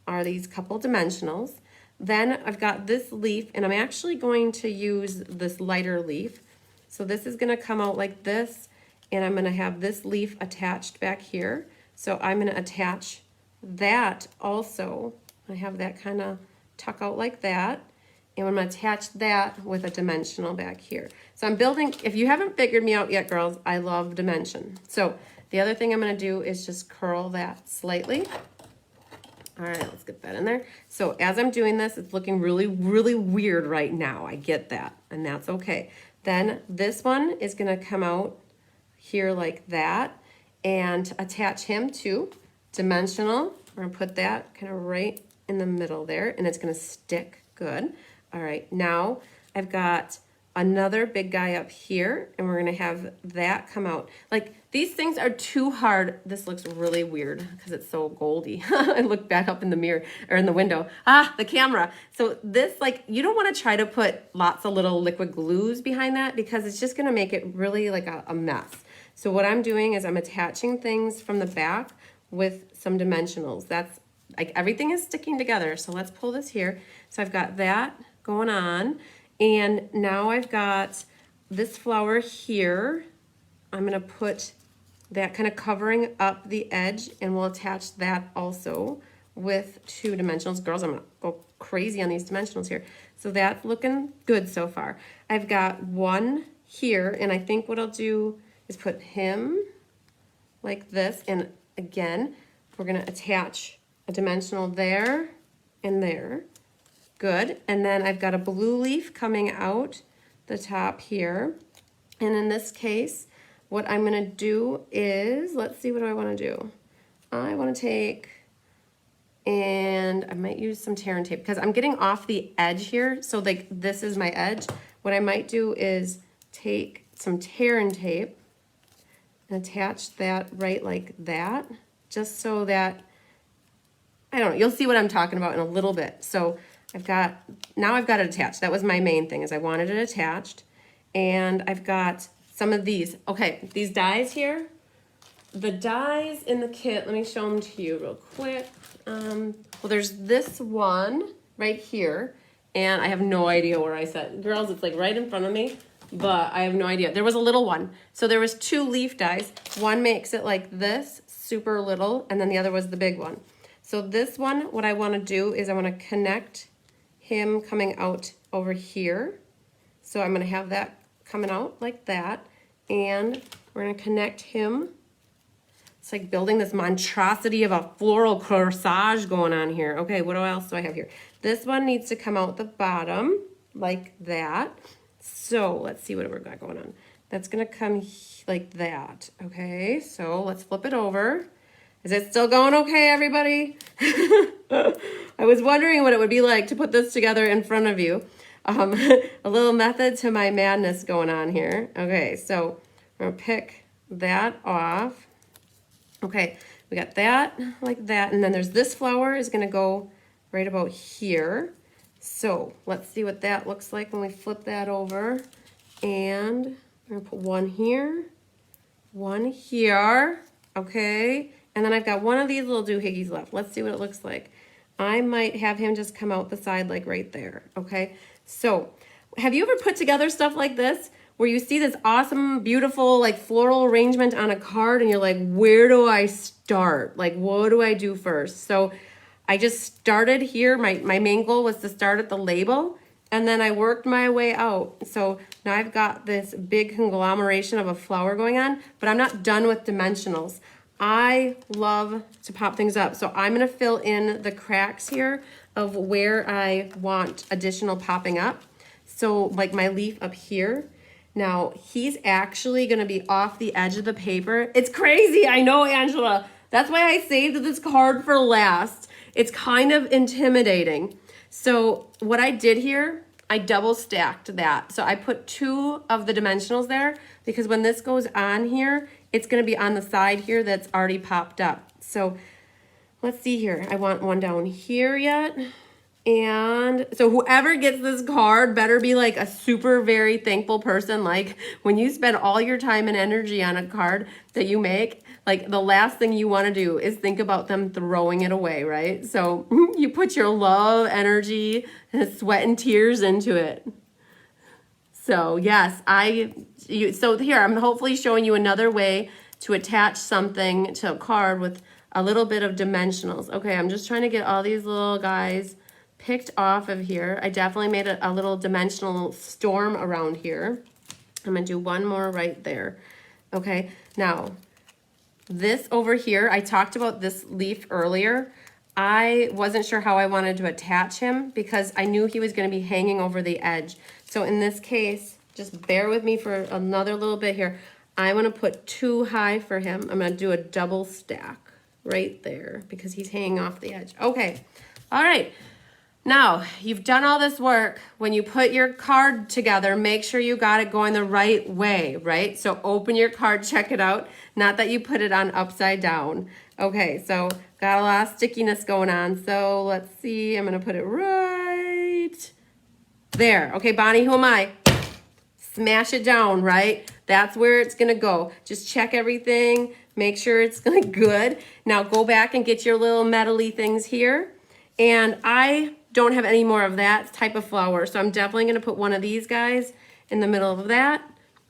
are these couple dimensionals. Then I've got this leaf, and I'm actually going to use this lighter leaf. So this is gonna come out like this, and I'm gonna have this leaf attached back here. So I'm gonna attach that also. I have that kind of tuck out like that. And I'm gonna attach that with a dimensional back here. So I'm building, if you haven't figured me out yet, girls, I love dimension. So the other thing I'm gonna do is just curl that slightly. All right, let's get that in there. So as I'm doing this, it's looking really, really weird right now. I get that, and that's okay. Then this one is gonna come out here like that and attach him to dimensional. We're gonna put that kind of right in the middle there, and it's gonna stick good. All right, now I've got another big guy up here, and we're gonna have that come out. Like, these things are too hard. This looks really weird because it's so goldy. I look back up in the mirror or in the window. The camera. So this, like, you don't want to try to put lots of little liquid glues behind that because it's just gonna make it really like a mess. So what I'm doing is I'm attaching things from the back with some dimensionals. That's like, everything is sticking together. So let's pull this here. So I've got that going on. And now I've got this flower here. I'm gonna put that kind of covering up the edge, and we'll attach that also with two dimensionals. Girls, I'm gonna go crazy on these dimensionals here. So that's looking good so far. I've got one here, and I think what I'll do is put him like this. And again, we're gonna attach a dimensional there and there. Good. And then I've got a blue leaf coming out the top here. And in this case, what I'm gonna do is, let's see, what do I wanna do? I wanna take, and I might use some tear and tape because I'm getting off the edge here. So like, this is my edge, what I might do is take some tear and tape and attach that right like that, just so that, I don't know, you'll see what I'm talking about in a little bit. So now I've got it attached. That was my main thing, is I wanted it attached. And I've got some of these. Okay, these dies here, the dies in the kit, let me show them to you real quick. Well, there's this one right here, and I have no idea where I set. Girls, it's like right in front of me, but I have no idea. There was a little one. So there was 2 leaf dies. One makes it like this, super little, and then the other was the big one. So this one, what I want to do is I want to connect him coming out over here. So I'm going to have that coming out like that, and we're going to connect him. It's like building this monstrosity of a floral corsage going on here. Okay, what else do I have here? This one needs to come out the bottom like that. So let's see what we've got going on. That's going to come like that. Okay, so let's flip it over. Is it still going okay, everybody? I was wondering what it would be like to put this together in front of you. A little method to my madness going on here. Okay, so I'm going to pick that off. Okay, we got that like that, and then there's this flower is going to go right about here. So let's see what that looks like when we flip that over. And I'm going to put one here, okay? And then I've got one of these little doohickeys left. Let's see what it looks like. I might have him just come out the side like right there, okay? So have you ever put together stuff like this where you see this awesome, beautiful, like floral arrangement on a card and you're like, where do I start? Like, what do I do first? So I just started here. My main goal was to start at the label, and then I worked my way out. So now I've got this big conglomeration of a flower going on, but I'm not done with dimensionals. I love to pop things up. So I'm gonna fill in the cracks here of where I want additional popping up. So like my leaf up here. Now he's actually gonna be off the edge of the paper. It's crazy, I know, Angela. That's why I saved this card for last. It's kind of intimidating. So what I did here, I double stacked that. So I put 2 of the dimensionals there because when this goes on here, it's gonna be on the side here that's already popped up. So let's see here. I want one down here yet. And so whoever gets this card better be like a super very thankful person. Like when you spend all your time and energy on a card that you make, like the last thing you want to do is think about them throwing it away, right? So you put your love, energy, and sweat and tears into it. So yes, so here I'm hopefully showing you another way to attach something to a card with a little bit of dimensionals. Okay, I'm just trying to get all these little guys picked off of here. I definitely made a little dimensional storm around here. I'm gonna do one more right there. Okay, now this over here, I talked about this leaf earlier. I wasn't sure how I wanted to attach him because I knew he was gonna be hanging over the edge. So in this case, just bear with me for another little bit here. I wanna put 2 high for him. I'm gonna do a double stack right there because he's hanging off the edge. Okay, all right. Now, you've done all this work. When you put your card together, make sure you got it going the right way, right? So open your card, check it out. Not that you put it on upside down. Okay, so got a lot of stickiness going on. So let's see, I'm gonna put it right there. Okay, Bonnie, who am I? Smash it down, right? That's where it's gonna go. Just check everything, make sure it's good. Now go back and get your little metally things here. And I don't have any more of that type of flower, so I'm definitely gonna put one of these guys in the middle of that,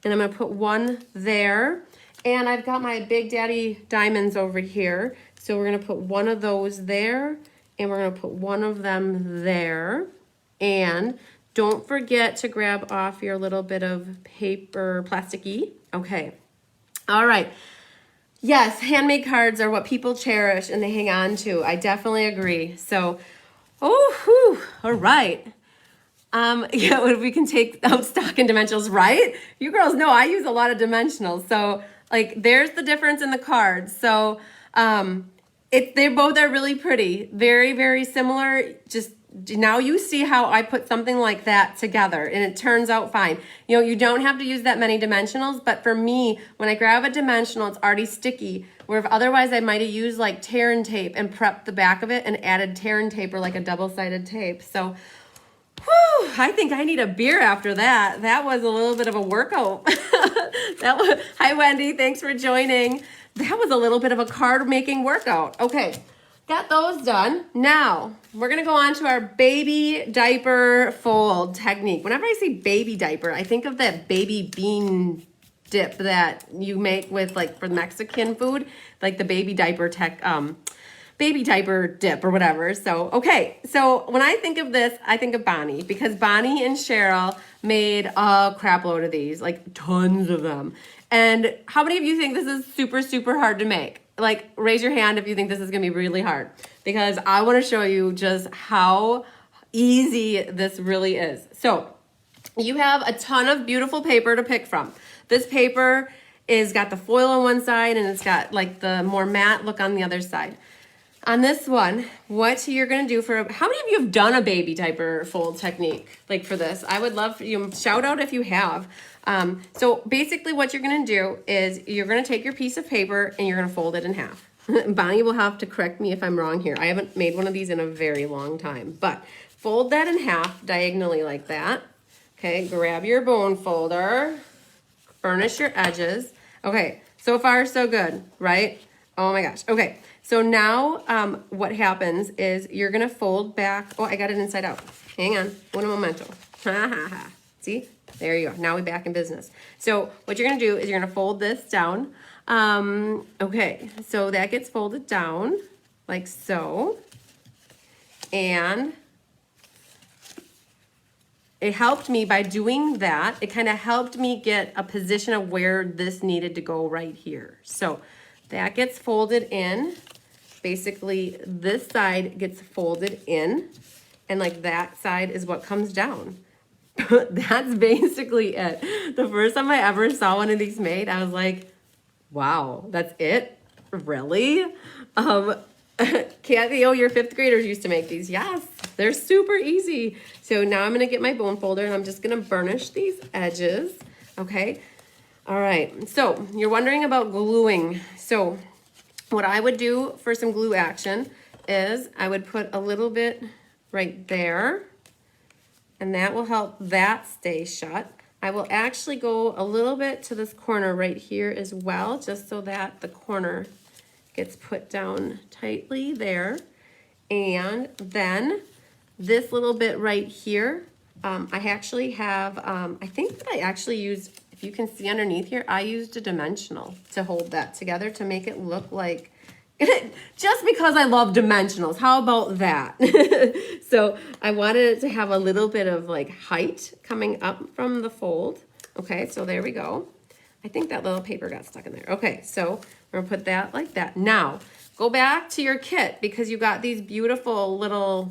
and I'm gonna put one there. And I've got my Big Daddy diamonds over here, so we're gonna put one of those there, and we're gonna put one of them there. And don't forget to grab off your little bit of paper, plasticky. Okay, all right. Yes, handmade cards are what people cherish and they hang on to. I definitely agree. So, all right. Yeah, we can take out stock and dimensionals, right? You girls know I use a lot of dimensionals. So, like, there's the difference in the cards. So, they both are really pretty. Very, very similar. Just now you see how I put something like that together and it turns out fine. You know, you don't have to use that many dimensionals, but for me, when I grab a dimensional, it's already sticky, where if otherwise I might have used like tear and tape and prepped the back of it and added tear and tape or like a double-sided tape. So, whew, I think I need a beer after that. That was a little bit of a workout. Hi, Wendy, thanks for joining. That was a little bit of a card making workout. Okay. Got those done. Now, we're going to go on to our baby diaper fold technique. Whenever I say baby diaper, I think of that baby bean dip that you make with like for Mexican food, like the baby diaper baby diaper dip or whatever. So, okay. So when I think of this, I think of Bonnie because Bonnie and Cheryl made a crap load of these, like tons of them. And how many of you think this is super, super hard to make? Like, raise your hand if you think this is going to be really hard, because I want to show you just how easy this really is. So you have a ton of beautiful paper to pick from. This paper is got the foil on one side and it's got like the more matte look on the other side. On this one, what you're going to do for, how many of you have done a baby diaper fold technique like for this? I would love for you, shout out if you have. So basically what you're going to do is you're going to take your piece of paper and you're going to fold it in half. Bonnie will have to correct me if I'm wrong here. I haven't made one of these in a very long time, but fold that in half diagonally like that. Okay, grab your bone folder, burnish your edges. Okay, so far so good, right? Oh my gosh. Okay, so now what happens is you're going to fold back. Oh, I got it inside out. Hang on. Un momento. Ha ha ha. See? There you go. Now we're back in business. So what you're going to do is you're going to fold this down. Okay, so that gets folded down like so. And it helped me by doing that. It kind of helped me get a position of where this needed to go right here. So that gets folded in. Basically, this side gets folded in. And like that side is what comes down. That's basically it. The first time I ever saw one of these made, I was like, wow, that's it? Really? Kathy, oh, your fifth graders used to make these. Yes, they're super easy. So now I'm going to get my bone folder and I'm just going to burnish these edges. Okay. All right. So you're wondering about gluing. So what I would do for some glue action is I would put a little bit right there. And that will help that stay shut. I will actually go a little bit to this corner right here as well, just so that the corner gets put down tightly there. And then this little bit right here, I actually have, I think that I actually used, if you can see underneath here, I used a dimensional to hold that together to make it look like, just because I love dimensionals. How about that? So I wanted it to have a little bit of like height coming up from the fold. Okay, so there we go. I think that little paper got stuck in there. Okay, so we're gonna put that like that. Now, go back to your kit because you got these beautiful little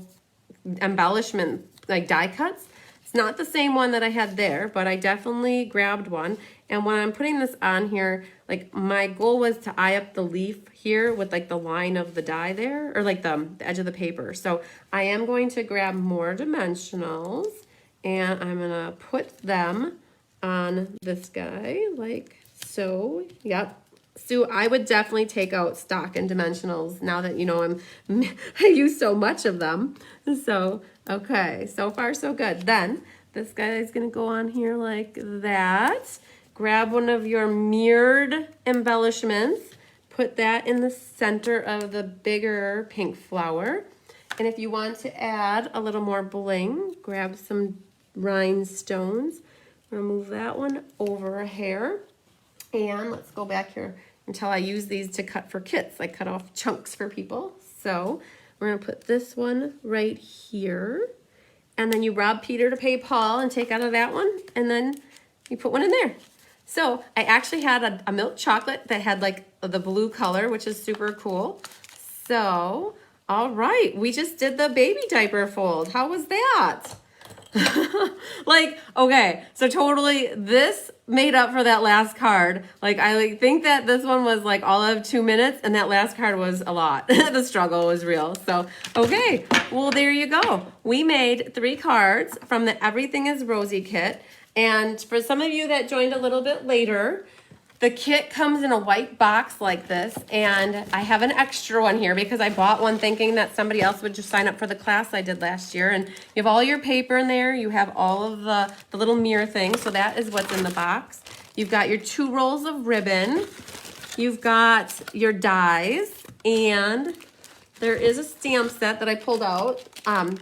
embellishment, like die cuts. It's not the same one that I had there, but I definitely grabbed one. And when I'm putting this on here, like my goal was to eye up the leaf here with like the line of the die there, or like the edge of the paper. So I am going to grab more dimensionals and I'm gonna put them on this guy like so. Yep. So I would definitely take out stock and dimensionals now that you know I use so much of them. So okay, so far so good. Then this guy is gonna go on here like that. Grab one of your mirrored embellishments, put that in the center of the bigger pink flower. And if you want to add a little more bling, grab some rhinestones. I'm gonna move that one over a hair. And let's go back here until I use these to cut for kits. I cut off chunks for people. So we're gonna put this one right here. And then you rob Peter to pay Paul and take out of that one. And then you put one in there. So I actually had a milk chocolate that had like the blue color, which is super cool. So, all right, we just did the baby diaper fold. How was that? Like, okay, so totally this made up for that last card. Like, I think that this one was like all of 2 minutes, and that last card was a lot. The struggle was real. So, okay, well, there you go. We made 3 cards from the Everything is Rosy kit. And for some of you that joined a little bit later, the kit comes in a white box like this, and I have an extra one here because I bought one thinking that somebody else would just sign up for the class I did last year. And you have all your paper in there. You have all of the little mirror things. So that is what's in the box. You've got your 2 rolls of ribbon. You've got your dies, and there is a stamp set that I pulled out.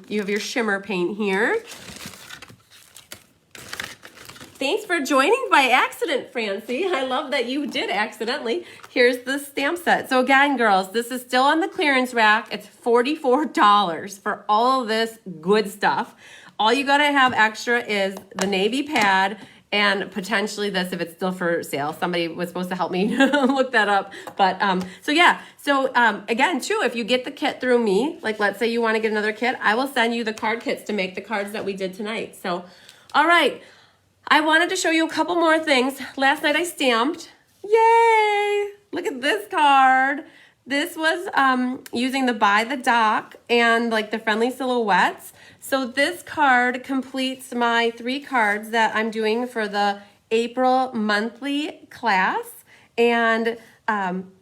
You have your shimmer paint here. Thanks for joining by accident, Francie. I love that you did accidentally. Here's the stamp set. So again, girls, this is still on the clearance rack. It's $44 for all of this good stuff. All you gotta have extra is the navy pad and potentially this if it's still for sale. Somebody was supposed to help me look that up. But so yeah, so again, too, if you get the kit through me, like let's say you wanna get another kit, I will send you the card kits to make the cards that we did tonight. So, all right. I wanted to show you a couple more things. Last night I stamped. Yay! Look at this card. This was using the By the Dock and like the friendly silhouettes. So this card completes my 3 cards that I'm doing for the April monthly class. And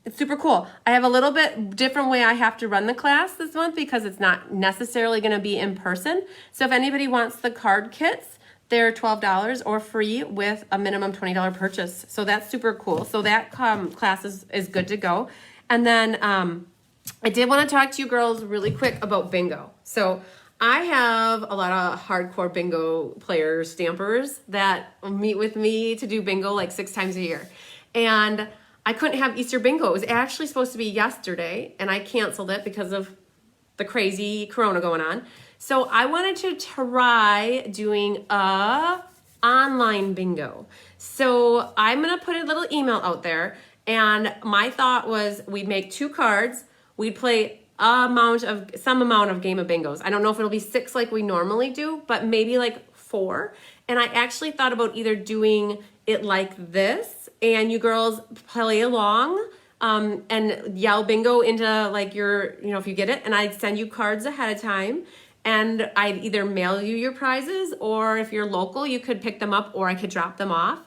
it's super cool. I have a little bit different way I have to run the class this month because it's not necessarily going to be in person. So if anybody wants the card kits, they're $12 or free with a minimum $20 purchase. So that's super cool. So that class is good to go. And then I did want to talk to you girls really quick about bingo. So I have a lot of hardcore bingo players, stampers that meet with me to do bingo like 6 times a year. And I couldn't have Easter bingo. It was actually supposed to be yesterday, and I canceled it because of the crazy corona going on. So I wanted to try doing a online bingo. So I'm gonna put a little email out there, and my thought was we'd make 2 cards, we'd play some amount of game of bingos. I don't know if it'll be 6 like we normally do, but maybe like 4. And I actually thought about either doing it like this, and you girls play along, and yell bingo into like your, if you get it, and I'd send you cards ahead of time. And I'd either mail you your prizes, or if you're local, you could pick them up, or I could drop them off.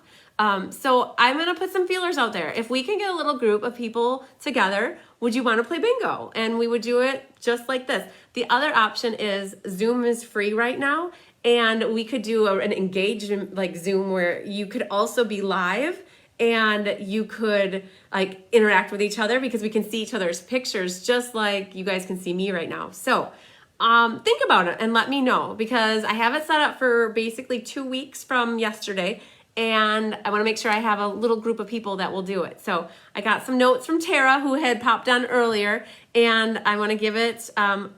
So I'm gonna put some feelers out there. If we can get a little group of people together, would you wanna play bingo? And we would do it just like this. The other option is Zoom is free right now, and we could do an engagement like Zoom where you could also be live and you could like interact with each other because we can see each other's pictures just like you guys can see me right now. So think about it and let me know because I have it set up for basically 2 weeks from yesterday, and I want to make sure I have a little group of people that will do it. So I got some notes from Tara who had popped on earlier, and I want to give it a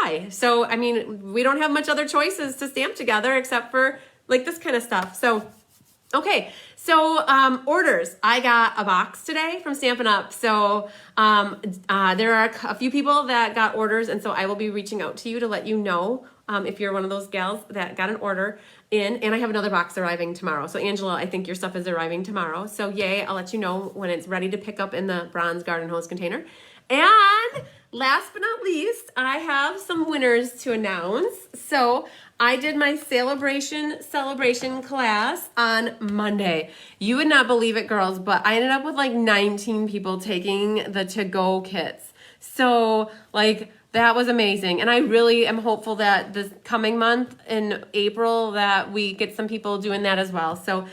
try. So I mean, we don't have much other choices to stamp together except for like this kind of stuff. So okay, so orders. I got a box today from Stampin' Up. So there are a few people that got orders, and so I will be reaching out to you to let you know if you're one of those gals that got an order in. And I have another box arriving tomorrow. So Angela, I think your stuff is arriving tomorrow. So yay, I'll let you know when it's ready to pick up in the bronze garden hose container. And last but not least, I have some winners to announce. So I did my celebration class on Monday. You would not believe it, girls, but I ended up with like 19 people taking the to-go kits. So like that was amazing. And I really am hopeful that this coming month in April that we get some people doing that as well. So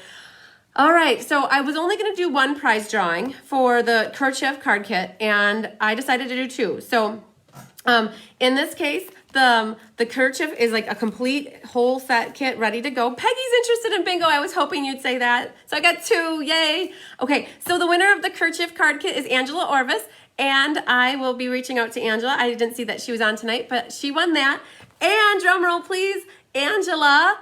all right, so I was only going to do 1 prize drawing for the Kerchief card kit, and I decided to do 2. So in this case, the kerchief is like a complete whole set kit ready to go. Peggy's interested in bingo. I was hoping you'd say that. So I got 2, yay. Okay, so the winner of the kerchief card kit is Angela Orvis, and I will be reaching out to Angela. I didn't see that she was on tonight, but she won that. And drum roll, please, Angela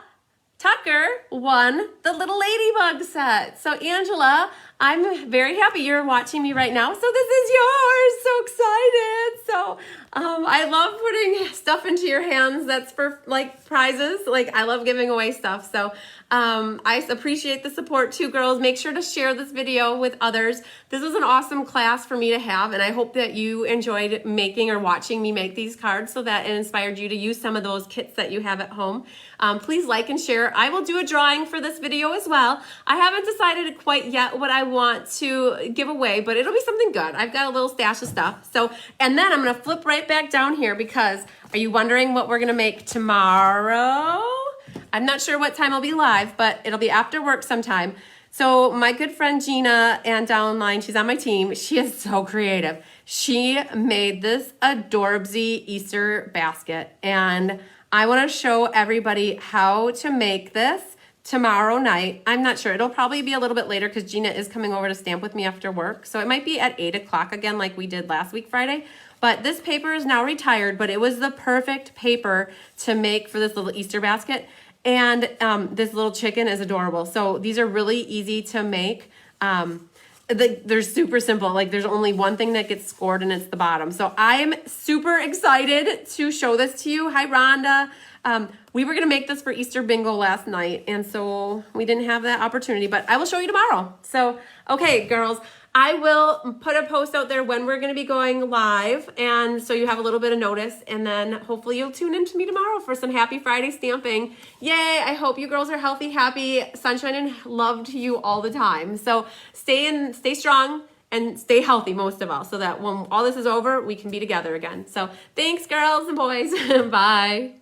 Tucker won the little ladybug set. So Angela, I'm very happy you're watching me right now. So this is yours. So excited. So I love putting stuff into your hands that's for like prizes. Like I love giving away stuff. So I appreciate the support too, girls. Make sure to share this video with others. This was an awesome class for me to have, and I hope that you enjoyed making or watching me make these cards so that it inspired you to use some of those kits that you have at home. Please like and share. I will do a drawing for this video as well. I haven't decided quite yet what I want to give away, but it'll be something good. I've got a little stash of stuff. So, and then I'm going to flip right back down here because are you wondering what we're going to make tomorrow? I'm not sure what time I'll be live, but it'll be after work sometime. So my good friend Gina and downline, she's on my team. She is so creative. She made this adorbsy Easter basket, and I want to show everybody how to make this tomorrow night. I'm not sure. It'll probably be a little bit later because Gina is coming over to stamp with me after work. So it might be at 8 o'clock again like we did last week Friday. But this paper is now retired, but it was the perfect paper to make for this little Easter basket. And this little chicken is adorable. So these are really easy to make. They're super simple. Like there's only one thing that gets scored and it's the bottom. So I'm super excited to show this to you. Hi, Rhonda. We were going to make this for Easter bingo last night, and so we didn't have that opportunity, but I will show you tomorrow. So, okay, girls, I will put a post out there when we're going to be going live, and so you have a little bit of notice, and then hopefully you'll tune in to me tomorrow for some Happy Friday stamping. Yay! I hope you girls are healthy, happy, sunshine, and love to you all the time. So stay strong and stay healthy most of all, so that when all this is over, we can be together again. So thanks, girls and boys. Bye.